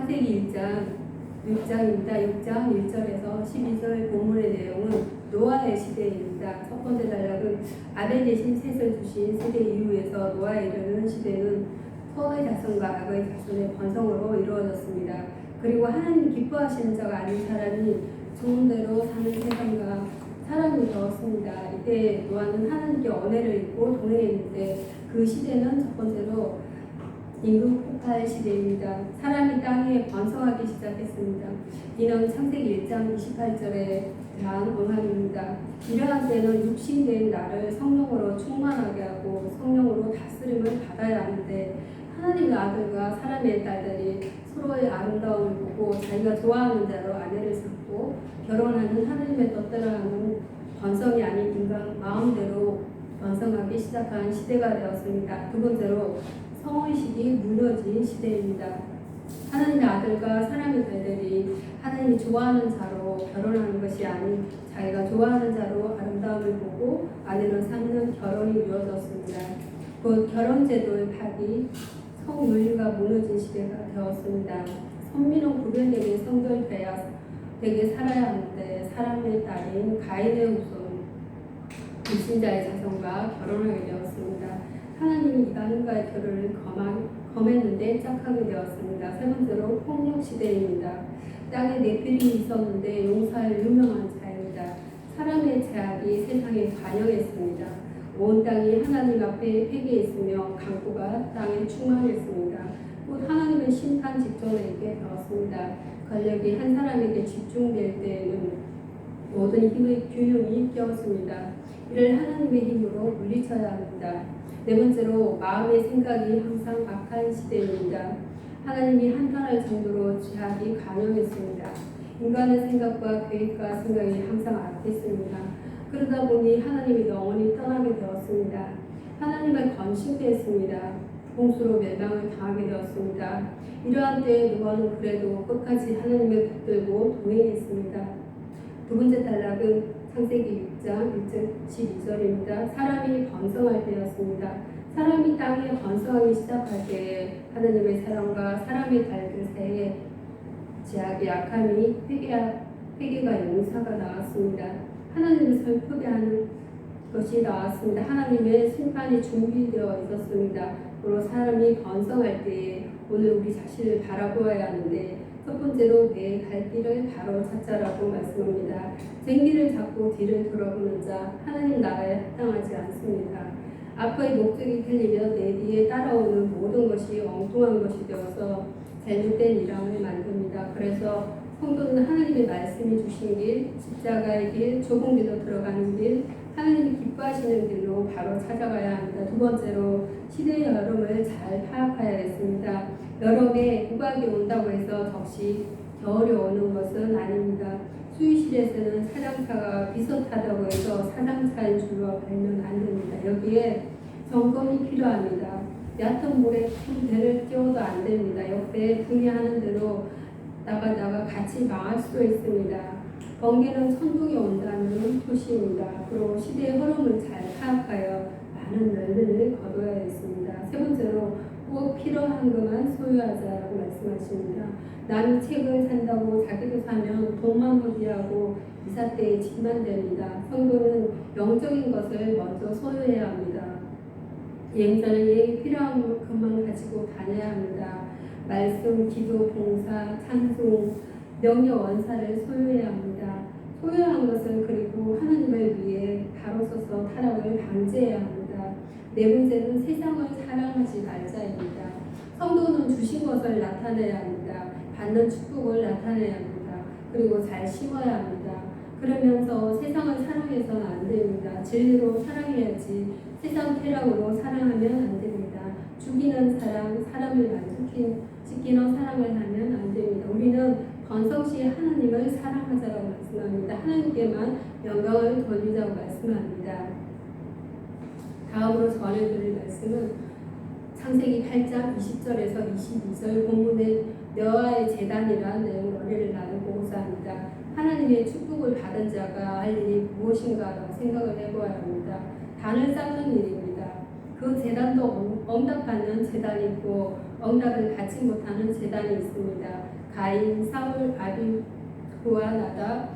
창세기 6장입니다. 6장 1절에서 12절 본문의 내용은 노아의 시대입니다. 첫 번째 단락은 아벨 대신 셋을 주신 세대 이후에서 노아에 이르는 시대는 소의 자손과 악의 자손의 번성으로 이루어졌습니다. 그리고 하나님이 기뻐하시는 자가 아닌 사람이 좋은 대로 사는 세상과 사람이 되었습니다. 이때 노아는 하나님께 언혜를 입고 동행했는데 그 시대는 첫 번째로 인구 폭발 시대입니다. 사람이 땅에 번성하기 시작했습니다. 이는 창세기 1장 28절에 대한 언합입니다. 이러한 때는 육신된 나를 성령으로 충만하게 하고 성령으로 다스림을 받아야 하는데 하나님의 아들과 사람의 딸들이 서로의 아름다움을 보고 자기가 좋아하는 대로 아내를 찾고 결혼하는 하나님의 뜻대로 하는 번성이 아닌 인간 마음대로 번성하기 시작한 시대가 되었습니다. 두 번째로 성의식이 무너진 시대입니다. 하나님의 아들과 사람의 딸들이 하나님이 좋아하는 자로 결혼하는 것이 아닌 자기가 좋아하는 자로 아름다움을 보고 아내를 삼는 결혼이 이루어졌습니다. 곧 결혼제도의 파기, 성윤리가 무너진 시대가 되었습니다. 선민은 구별되게 성결되게 살아야 하는데 사람의 딸인 가인의 후손 불신자의 자손과 결혼하게 되었습니다. 하나님이 이방인과의 결혼을 검했는데 짝하게 되었습니다. 세 번째로 폭력 시대입니다. 땅에 네피림이 있었는데 용사의 유명한 자입니다. 사람의 제약이 세상에 관영했습니다. 온 땅이 하나님 앞에 회개했으며 강포가 땅에 충만했습니다. 곧 하나님의 심판 직전에 있게 되었습니다. 권력이 한 사람에게 집중될 때에는 모든 힘의 균형이 깨었습니다. 이를 하나님의 힘으로 물리쳐야 합니다. 네 번째로 마음의 생각이 항상 악한 시대입니다. 하나님이 한탄할 정도로 죄악이 관영했습니다. 인간의 생각과 계획과 생각이 항상 악했습니다. 그러다 보니 하나님이 영원히 떠나게 되었습니다. 하나님을 건식했습니다. 홍수로 멸망을 당하게 되었습니다. 이러한 때에 노아는 그래도 끝까지 하나님을 붙들고 동행했습니다. 두 번째 단락은 창세기 6장 12절입니다. 사람이 번성할 때였습니다. 사람이 땅에 번성하기 시작할 때에 하나님의 사랑과 사람의 달들 사이에 죄악의 악함이 회개가 용사가 나왔습니다. 하나님을 슬프게 하는 것이 나왔습니다. 하나님의 심판이 준비되어 있었습니다. 그리고 사람이 번성할 때에 오늘 우리 자신을 바라보아야 하는데 첫 번째로 내 갈 길을 바로 찾자라고 말씀합니다. 쟁기를 잡고 뒤를 돌아보는 자 하나님 나라에 합당하지 않습니다. 앞의 목적이 틀리면 내 뒤에 따라오는 모든 것이 엉뚱한 것이 되어서 잘못된 일함을 만듭니다. 그래서 성도는 하나님의 말씀이 주신 길, 십자가의 길, 좁은 길로 들어가는 길, 하나님이 기뻐하시는 길로 바로 찾아가야 합니다. 두 번째로 시대의 여름을 잘 파악해야겠습니다. 여름에 우박이 온다고 해서 덕시 겨울이 오는 것은 아닙니다. 수의실에서는 사장차가 비슷하다고 해서 사장차인 줄로 알면 안 됩니다. 여기에 점검이 필요합니다. 얕은 물에 큰 배를 띄워도 안 됩니다. 옆에 분해하는 대로 나가다가 같이 망할 수도 있습니다. 번개는 천둥이 온다는 표시입니다. 그리고 시대의 흐름을 잘 파악하여 많은 열매를 거둬야겠습니다. 세 번째로 꼭 필요한 것만 소유하자라고 말씀하십니다. 남이 책을 산다고 자기도 사면 돈만 소비하고 이사 때에 집만 됩니다. 성도는 영적인 것을 먼저 소유해야 합니다. 예전에 필요한 것만 가지고 다녀야 합니다. 말씀, 기도, 봉사, 찬송, 명예 원사를 소유해야 합니다. 소유한 것은 그리고 하나님을 위해 바로 서서 타락을 방지해야 합니다. 네 번째는 세상을 사랑하지 말자입니다. 성도는 주신 것을 나타내야 합니다. 받는 축복을 나타내야 합니다. 그리고 잘 심어야 합니다. 그러면서 세상을 사랑해서는 안 됩니다. 진리로 사랑해야지 세상 쾌락으로 사랑하면 안 됩니다. 죽이는 사랑, 사람을 만족시키는 사랑을 하면 안 됩니다. 우리는 번성시 하나님을 사랑하자고 말씀합니다. 하나님께만 영광을 돌리자고 말씀합니다. 다음으로 전해드릴 말씀은 창세기 8장 20절에서 22절 본문의 여호와의 제단이라는 내용을 은혜를 나누고자 합니다. 하나님의 축복을 받은 자가 할 일이 무엇인가라고 생각을 해보아야 합니다. 단을 쌓는 일입니다. 그 제단도 응답받는 제단이 있고 응답을 받지 못하는 제단이 있습니다. 가인, 사울, 아비후와 나답,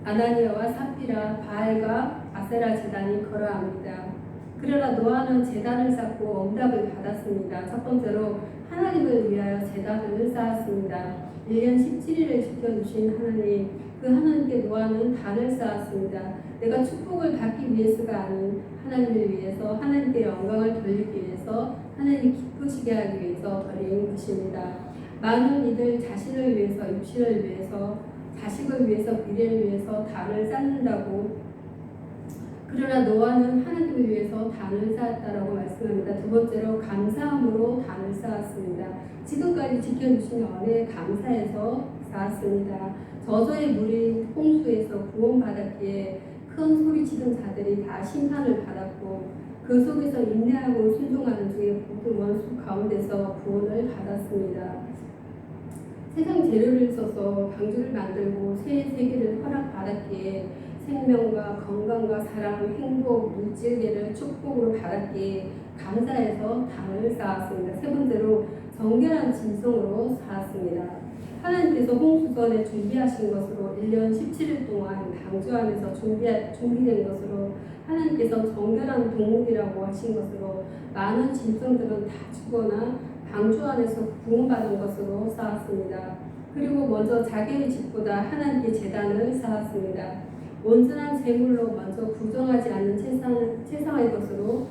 아나니아와 삽비라, 바알과 아세라 제단이 걸어합니다. 그러나 노아는 제단을 쌓고 응답을 받았습니다. 첫 번째로 하나님을 위하여 제단을 쌓았습니다. 1년 17일을 지켜주신 하나님, 그 하나님께 노아는 단을 쌓았습니다. 내가 축복을 받기 위해서가 아닌 하나님을 위해서, 하나님께 영광을 돌리기 위해서, 하나님이 기쁘시게 하기 위해서 드린 것입니다. 많은 이들 자신을 위해서, 육신을 위해서, 자식을 위해서, 미래를 위해서 단을 쌓는다고. 그러나 노아는 하나님을 위해서 단을 쌓았다라고 말씀합니다. 두 번째로 감사함으로 단을 쌓았습니다. 지금까지 지켜주신 은혜에 감사해서 쌓았습니다. 저저의 물이 홍수에서 구원받았기에 큰 소리치던 자들이 다 심판을 받았고, 그 속에서 인내하고 순종하는 중에 모든 원수 가운데서 구원을 받았습니다. 세상 재료를 써서 방주를 만들고 새 세계를 허락받았기에 생명과 건강과 사랑, 행복, 물질계를 축복으로 받았기에 감사해서 단을 쌓았습니다. 세 번째로 정결한 진성으로 쌓았습니다. 하나님께서 홍수전에 준비하신 것으로 1년 17일 동안 방주 안에서 준비된 것으로, 하나님께서 정결한 동물이라고 하신 것으로 많은 짐승들은 다 죽거나 방주 안에서 구원받은 것으로 쌓았습니다. 그리고 먼저 자기의 집보다 하나님께 제단을 쌓았습니다. 온전한 제물로 먼저 부정하지 않는 최상의 것으로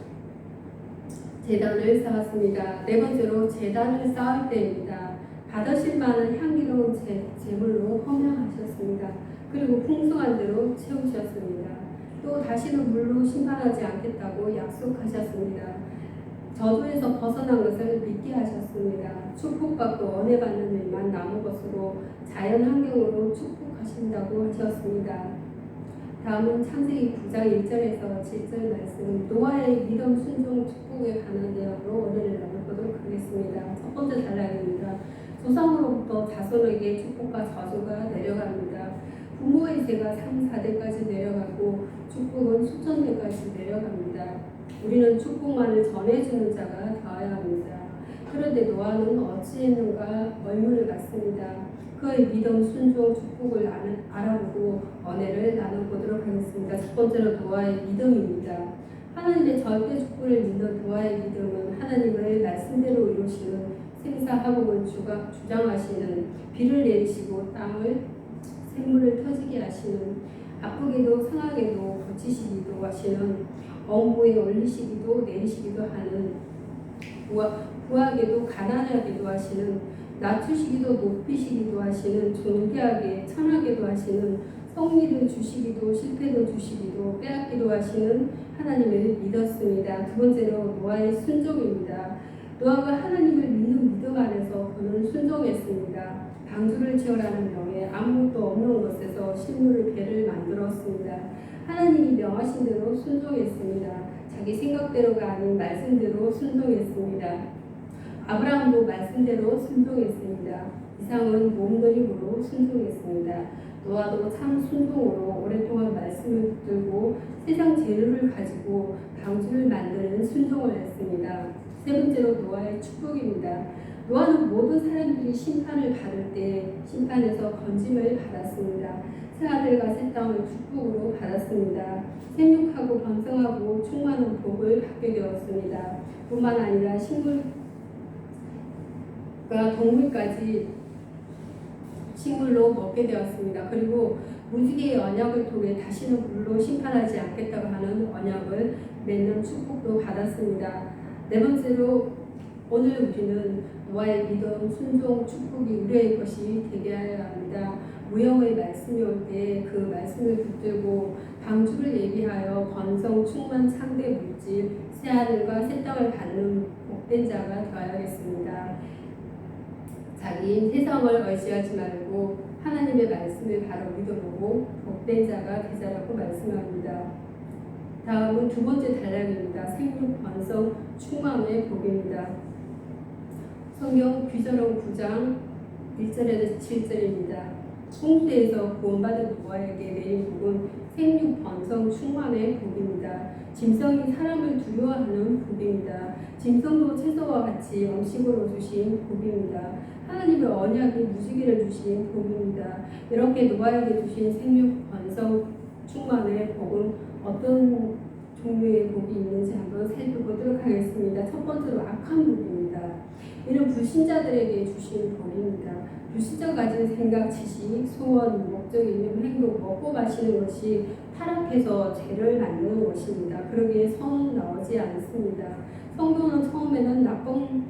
제단을 쌓았습니다. 네 번째로 제단을 쌓을 때입니다. 받으실 만한 향기로운 제물로 헌향하셨습니다. 그리고 풍성한 대로 채우셨습니다. 또 다시는 물로 심판하지 않겠다고 약속하셨습니다. 저주에서 벗어난 것을 믿게 하셨습니다. 축복받고 은혜 받는 일만 남은 것으로 자연 환경으로 축복하신다고 하셨습니다. 다음은 창세기 9장 1절에서 7절 말씀, 노아의 믿음, 순종, 축복에 관한 내용으로 은혜를 나눠보도록 하겠습니다. 첫 번째 단락입니다. 조상으로부터 자손에게 축복과 저주가 내려갑니다. 부모의 죄가 3, 4대까지 내려가고 축복은 수천 대까지 내려갑니다. 우리는 축복만을 전해주는 자가 되어야 합니다. 그런데 노아는 어찌했는가 의문을 갖습니다. 그의 믿음, 순종, 축복을 알아보고 은혜를 나눠보도록 하겠습니다. 첫 번째로 노아의 믿음입니다. 하나님의 절대 축복을 믿는 노아의 믿음은 하나님의 말씀대로 이루시는 생사화복을 주장하시는, 비를 내리시고 땅을 샘물을 터지게 하시는, 아프게도 상하게도 고치시기도 하시는, 엄부에 올리시기도 내리시기도 하는, 부하게도 가난하게도 하시는, 낮추시기도 높이시기도 하시는, 존귀하게 천하게도 하시는, 성리를 주시기도 실패도 주시기도 빼앗기도 하시는 하나님을 믿었습니다. 두 번째로 노아의 순종입니다. 노아가 하나님을 믿는 믿음 안에서 그는 순종했습니다. 방주를 지으라는 명에 아무것도 없는 것에서 식물을 배를 만들었습니다. 하나님이 명하신 대로 순종했습니다. 자기 생각대로가 아닌 말씀대로 순종했습니다. 아브라함도 말씀대로 순종했습니다. 이상은 몸부림으로 순종했습니다. 노아도 참 순종으로 오랫동안 말씀을 붙들고 세상 재료를 가지고 방주를 만드는 순종을 했습니다. 세 번째로 노아의 축복입니다. 노아는 모든 사람들이 심판을 받을 때 심판에서 건짐을 받았습니다. 새 하늘과 새 땅을 축복으로 받았습니다. 생육하고 번성하고 충만한 복을 받게 되었습니다. 뿐만 아니라 식물과 동물까지 식물로 먹게 되었습니다. 그리고 무지개의 언약을 통해 다시는 물로 심판하지 않겠다고 하는 언약을 맺는 축복도 받았습니다. 네 번째로 오늘 우리는 노아의 믿음, 순종, 축복이 우리의 것이 되게 하여야 합니다. 무형의 말씀이 올 때 그 말씀을 붙들고 방주를 예비하여 번성, 충만, 창대 물질, 새 하늘과 새 땅을 받는 복된 자가 되어야겠습니다. 자기 세상을 의지하지 말고 하나님의 말씀을 바로 믿어보고 복된 자가 되자라고 말씀합니다. 다음은 두 번째 단락입니다. 생육, 번성, 충만의 복입니다. 성경 규저론 9장 1절에서 7절입니다. 홍수에서 구원받은 노아에게 내린 복은 생육 번성 충만의 복입니다. 짐승이 사람을 두려워하는 복입니다. 짐승도 채소와 같이 음식으로 주신 복입니다. 하나님의 언약이 무지개를 주신 복입니다. 이렇게 노아에게 주신 생육 번성 충만의 복은 어떤 종류의 복이 있는지 한번 살펴보도록 하겠습니다. 첫 번째로 악한 복입니다. 이는 불신자들에게 주신 복입니다. 불신자가 가진 생각, 지식, 소원, 목적, 이념, 행동, 먹고 마시는 것이 타락해서 죄를 만드는 것입니다. 그러기에 선은 나오지 않습니다. 성도는 처음에는 나쁜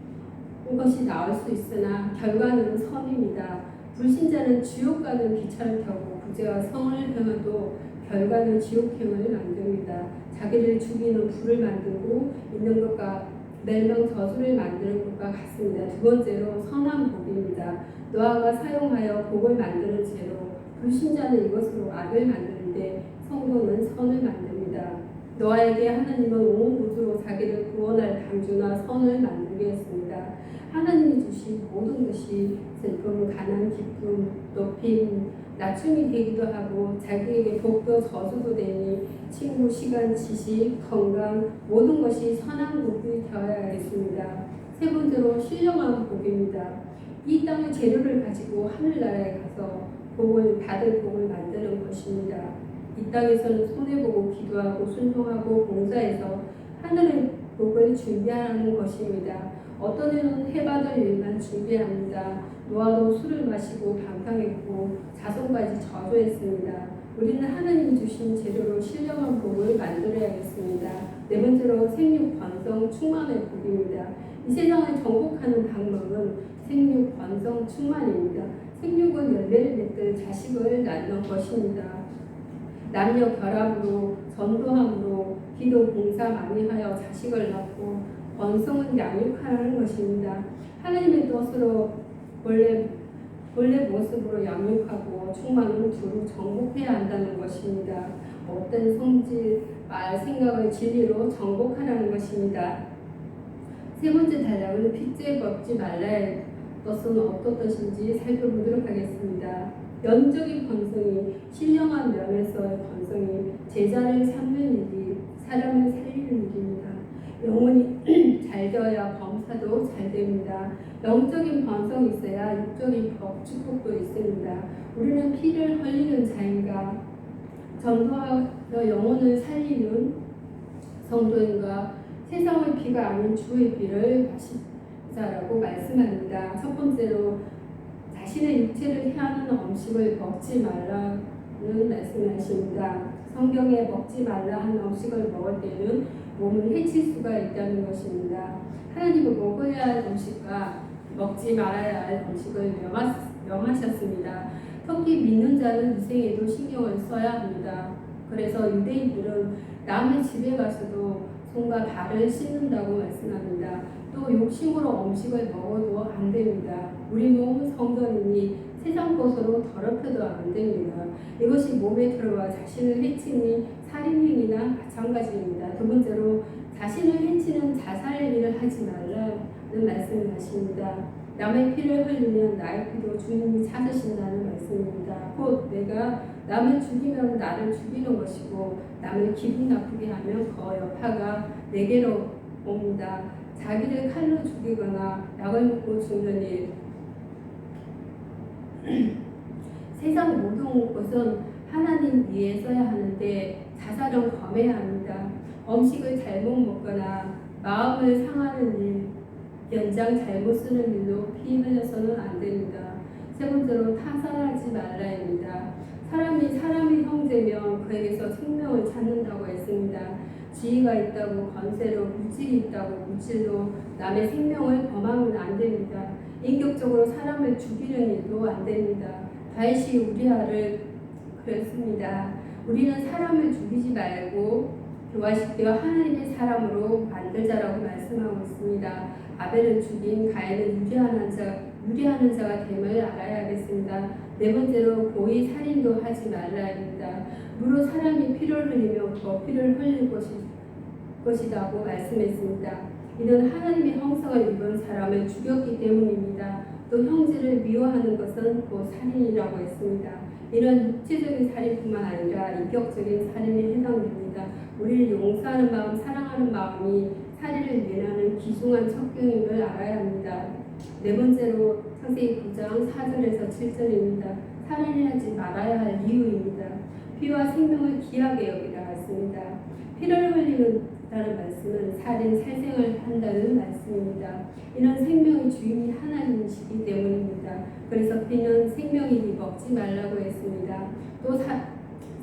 것이 나올 수 있으나 결과는 선입니다. 불신자는 지옥 가는 기차를 타고 부재와 성을 행해도 결과는 지옥행을 만듭니다. 자기를 죽이는 불을 만들고 있는 것과 멸망 저주를 만드는 것과 같습니다. 두 번째로 선한 복입니다. 노아가 사용하여 복을 만드는 재로 불신자는 이것으로 악을 만드는데 성도는 선을 만듭니다. 노아에게 하나님은 온 우주로 자기를 구원할 방주나 선을 만들게 했습니다. 하나님이 주신 모든 것이 슬픔, 가난, 기쁨, 높임, 낮춤이 되기도 하고 자기에게 복도 저주도 되니 친구, 시간, 지식, 건강 모든 것이 선한 복이 되어야겠습니다. 세 번째로 신령한 복입니다. 이 땅의 재료를 가지고 하늘나라에 가서 받을 복을 만드는 것입니다. 이 땅에서는 손해보고 기도하고 순종하고 봉사해서 하늘의 복을 준비하는 것입니다. 어떤 이는 해받을 일만 준비합니다. 노아도 술을 마시고 방탕했고 자손까지 저주했습니다. 우리는 하나님이 주신 재료로 신령한 복을 만들어야겠습니다. 네 번째로 생육 번성 충만의 복입니다. 이 세상을 정복하는 방법은 생육 번성 충만입니다. 생육은 열매를 맺을 자식을 낳는 것입니다. 남녀 결합으로 전도함으로 기도 봉사 많이 하여 자식을 낳고 번성은 양육하라는 것입니다. 하나님의 뜻으로 본래 모습으로 양육하고 충만은 두루 정복해야 한다는 것입니다. 어떤 성질, 말, 생각을 진리로 정복하라는 것입니다. 세 번째 단락은 핏째 먹지 말라의 뜻은 어떤 뜻인지 살펴보도록 하겠습니다. 영적인 번성이 신령한 면에서의 번성이 제자를 삼는 일이 사람을 살리는 일입니다. 영혼이 잘 되어야 범사도 잘 됩니다. 영적인 번성이 있어야 육적인 축복도 있습니다. 우리는 피를 흘리는 자인가 전도하여 영혼을 살리는 성도인가 세상의 피가 아닌 주의 피를 마시자라고 말씀합니다. 첫 번째로 자신의 육체를 해하는 음식을 먹지 말라는 말씀하십니다. 성경에 먹지 말라 하는 음식을 먹을 때는 몸을 해칠 수가 있다는 것입니다. 하나님은 먹어야 할 음식과 먹지 말아야 할 음식을 명하셨습니다. 특히 믿는 자는 위생에도 신경을 써야 합니다. 그래서 유대인들은 남의 집에 가서도 손과 발을 씻는다고 말씀합니다. 또 욕심으로 음식을 먹어도 안 됩니다. 우리 몸은 성전이니 세상 것으로 더럽혀도 안 됩니다. 이것이 몸에 들어와 자신을 해치니 살인행위나 마찬가지입니다. 두 번째로 자신을 해치는 자살의 일을 하지 말라는 말씀을 하십니다. 남의 피를 흘리면 나의 피도 주님이 찾으신다는 말씀입니다. 곧 내가 남을 죽이면 나를 죽이는 것이고 남을 기분 나쁘게 하면 그 여파가 내게로 옵니다. 자기를 칼로 죽이거나 약을 먹고 죽는 일 세상 모든 것은 하나님 위에 써야 하는데 자살은 범해야 합니다. 음식을 잘못 먹거나 마음을 상하는 일, 연장 잘못 쓰는 일로 피 흘려서는 안 됩니다. 세 번째로 타살하지 말라입니다. 사람이 형제면 그에게서 생명을 찾는다고 했습니다. 지위가 있다고 권세로 물질이 있다고 물질로 남의 생명을 범하면 안 됩니다. 인격적으로 사람을 죽이는 일도 안 됩니다. 다윗이 우리아를 그랬습니다. 우리는 사람을 죽이지 말고 교화시켜 하나님의 사람으로 만들자라고 말씀하고 있습니다. 아벨을 죽인 가인은 유리하는 자가 됨을 알아야겠습니다. 네 번째로 고의 살인도 하지 말라 합니다. 무릇 사람이 피를 흘리면 더 피를 흘릴 것이라고 말씀했습니다. 이는 하나님의 형상을 입은 사람을 죽였기 때문입니다. 또 형제를 미워하는 것은 곧 살인이라고 했습니다. 이런 육체적인 살인뿐만 아니라 인격적인 살인에 해당됩니다. 우리를 용서하는 마음, 사랑하는 마음이 살인을 면하는 귀중한 척경임을 알아야 합니다. 네 번째로 창세기 9장 4절에서 7절입니다. 살인을 하지 말아야 할 이유입니다. 피와 생명을 귀하게 여기라 했습니다. 피를 흘리는다는 말씀은 살인, 살생을 한다는 말씀입니다. 이는 생명의 주인이 하나님이시기 때문입니다. 그래서 피는 생명이니 먹지 말라고 했습니다. 또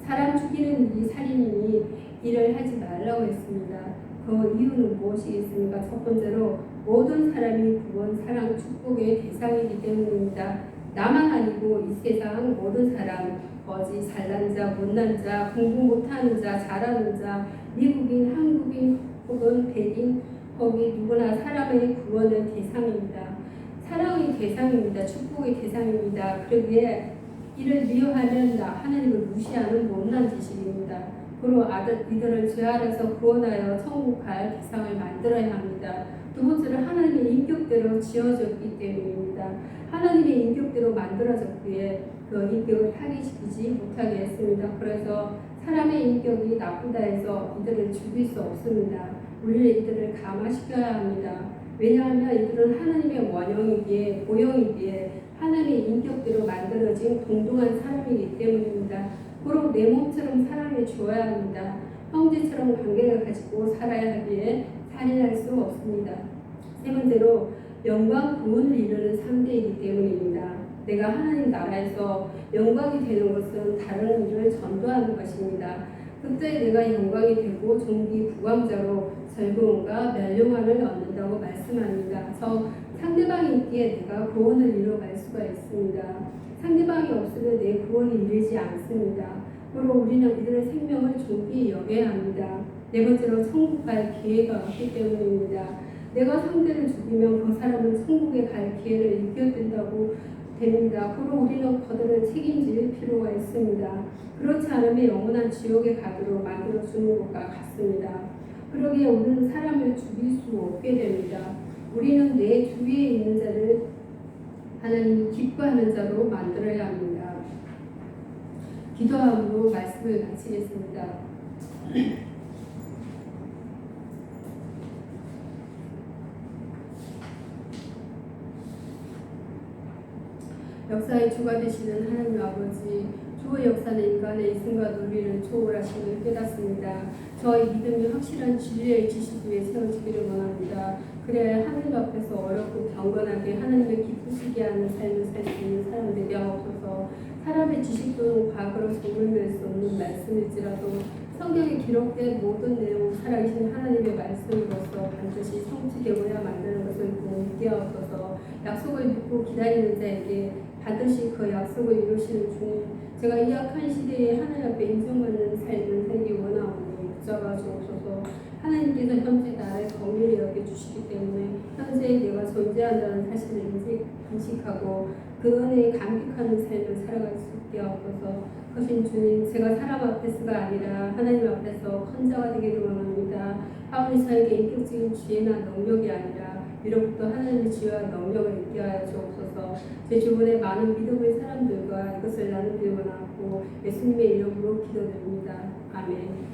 사람 죽이는 일이 살인이니 이를 하지 말라고 했습니다. 그 이유는 무엇이겠습니까? 첫 번째로 모든 사람이 구원, 사랑, 축복의 대상이기 때문입니다. 나만 아니고 이 세상 모든 사람, 거지, 잘난 자, 못난 자, 공부 못하는 자, 잘하는 자, 미국인, 한국인 혹은 백인, 거기 누구나 사람의 구원의 대상입니다. 사랑의 대상입니다. 축복의 대상입니다. 그러기에 이를 미워하는 하나님을 무시하는 못난 지식입니다. 그로 이들을 죄 아래서 구원하여 천국 갈 대상을 만들어야 합니다. 두 번째로 하나님의 인격대로 지어졌기 때문입니다. 하나님의 인격대로 만들어졌기에 그 인격을 타개시키지 못하게 했습니다. 그래서 사람의 인격이 나쁘다 해서 이들을 죽일 수 없습니다. 우리는 이들을 감화시켜야 합니다. 왜냐하면 이들은 하나님의 원형이기에 모형이기에 하나님의 인격대로 만들어진 동등한 사람이기 때문입니다. 그로 내 몸처럼 사랑해 주어야 합니다. 형제처럼 관계를 가지고 살아야 하기에 살인할 수 없습니다. 세 번째로 영광 구원을 이루는 3대이기 때문입니다. 내가 하나님 나라에서 영광이 되는 것은 다른 일을 전도하는 것입니다. 그때 내가 영광이 되고 종기 부광자로 즐거움과 멸용함을 얻는다고 말씀합니다. 상대방이 있기에 내가 구원을 이루어갈 수가 있습니다. 상대방이 없으면 내 구원이 이르지 않습니다. 그리고 우리는 이들의 생명을 존귀히 여겨야 합니다. 네 번째로 천국 갈 기회가 없기 때문입니다. 내가 상대를 죽이면 그 사람은 천국에 갈 기회를 잃게 된다고 됩니다. 그리고 우리는 그들을 책임질 필요가 있습니다. 그렇지 않으면 영원한 지옥에 가도록 만들어주는 것과 같습니다. 그러기에 우리는 사람을 죽일 수 없게 됩니다. 우리는 내 주위에 있는 자를 하나님이 기뻐하는 자로 만들어야 합니다. 기도함으로 말씀을 마치겠습니다. 역사의 주가 되시는 하나님 아버지, 주의 역사는 인간의 이승과 논리를 초월하심을 깨닫습니다. 저의 믿음이 확실한 진리의 지식 위에 세워지기를 원합니다. 그래야 하늘 앞에서 어렵고 경건하게 하나님을 기쁘시게 하는 삶을 살 수 있는 사람 되게 하옵소서. 사람의 지식도 과거로 소멸될 수 없는 말씀일지라도 성경에 기록된 모든 내용 살아계신 하나님의 말씀으로서 반드시 성취되고야 만드는 것을 믿게 하옵소서. 약속을 믿고 기다리는 자에게 반드시 그 약속을 이루시는 주님, 제가 이 악한 시대에 하나님 앞에 인정받는 삶을 살기 원하오니 붙잡아 주옵소서. 하나님께서 현재 나를 긍휼히 여겨주시기 때문에 현재 내가 존재한다는 사실을 인식하고 그 은혜에 감격하는 삶을 살아갈 수 있게 하옵소서. 거신 주님, 제가 사람 앞에서가 아니라 하나님 앞에서 큰 자가 되기를 원합니다. 하오니 저에게 인격적인 지혜나 능력이 아니라 위로부터 하나님의 지혜와 능력을 있게 하여 주옵소서. 제 주변에 많은 믿음의 사람들과 이것을 나누길 원하고 예수님의 이름으로 기도드립니다. 아멘.